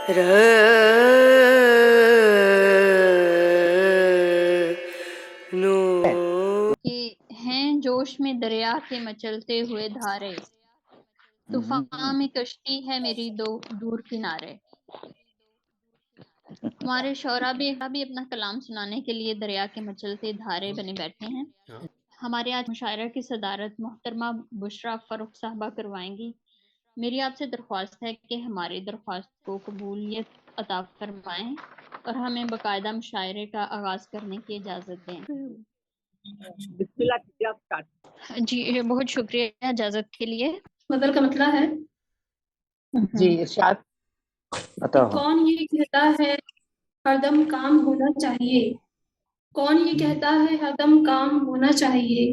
کہ ہیں جوش میں دریا کے مچلتے ہوئے دھارے، طوفان میں کشتی ہے میری دور کنارے۔ ہمارے شعراء بھی اپنا کلام سنانے کے لیے دریا کے مچلتے دھارے بنے بیٹھے ہیں۔ ہمارے آج مشاعرہ کی صدارت محترمہ بشریٰ فاروق صاحبہ کروائیں گی۔ میری آپ سے درخواست ہے کہ ہماری درخواست کو قبولیت عطا فرمائیں اور ہمیں باقاعدہ مشاعرے کا آغاز کرنے کی اجازت دیں۔ بسم اللہ کیجیے آپ اسٹارٹ۔ جی بہت شکریہ اجازت کے لیے۔ غزل کا مطلب ہے جی ارشاد کہ کون یہ کہتا ہے ہر دم کام ہونا چاہیے، کون یہ کہتا ہے ہر دم کام ہونا چاہیے،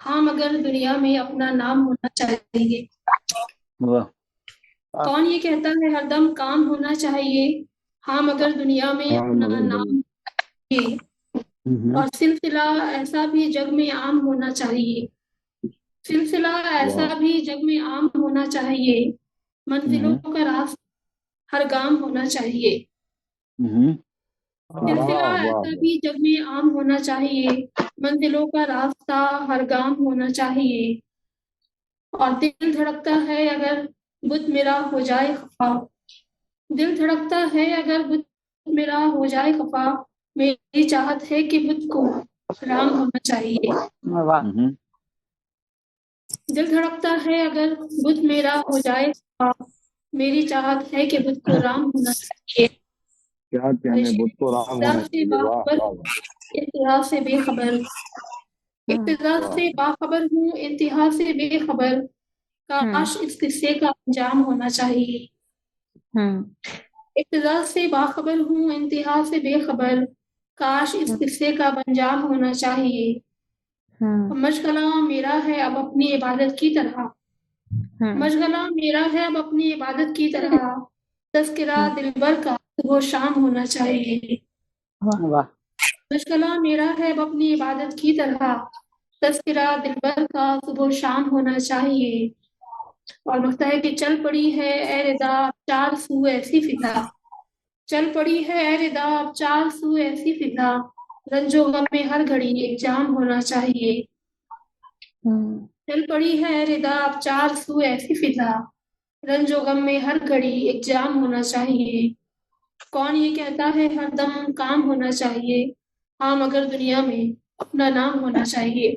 ہاں مگر دنیا میں اپنا نام ہونا چاہیے۔ کون یہ کہتا ہے ہر دم کام ہونا چاہیے، ہاں مگر دنیا میں اپنا نام ہونا چاہیے، اور سلسلہ ایسا بھی جگ میں عام ہونا چاہیے، سلسلہ ایسا بھی جگ میں عام ہونا چاہیے، منزلوں کا راستہ ہر گام ہونا چاہیے، سلسلہ ایسا بھی جگ میں عام ہونا چاہیے، منزلوں کا راستہ ہر گام ہونا چاہیے، اور دل دھڑکتا ہے اگر بت میرا ہو جائے خفا، دل دھڑکتا ہے اگر بت میرا ہو جائے خفا، میری چاہت ہے کہ بت کو رام ہونا چاہیے، دل دھڑکتا ہے اگر بت میرا ہو جائے خفا، میری چاہت ہے کہ بت کو رام ہونا چاہیے، ابتدا سے بے خبر، ابتدا سے باخبر ہوں انتہا سے بے خبر، کاش اس قصے کا انجام ہونا چاہیے، ابتدا سے باخبر ہوں انتہا سے بے خبر، کاش اس قصے کا انجام ہونا چاہیے، مشغلہ میرا ہے اب اپنی عبادت کی طرح، مشغلہ میرا ہے اب اپنی عبادت کی طرح، تذکرہ دلبر کا صبح و شام ہونا چاہیے، مشغلہ میرا ہے اب اپنی عبادت کی طرح، تذکرہ دلبر کا صبح و شام ہونا چاہیے، اور لگتا ہے کہ چل پڑی ہے اے ردا اب چار سو ایسی فضا، چل پڑی ہے اے ردا اب چار سو ایسی فضا، رنج و غم میں ہر گھڑی ایک جام ہونا چاہیے، چل پڑی ہے اے ردا اب چار سو ایسی فضا، رنج و غم میں ہر گھڑی ایک جام ہونا چاہیے، کون یہ کہتا ہے ہر دم کام ہونا چاہیے، ہاں مگر دنیا میں اپنا نام ہونا چاہیے۔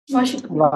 بہت شکریہ۔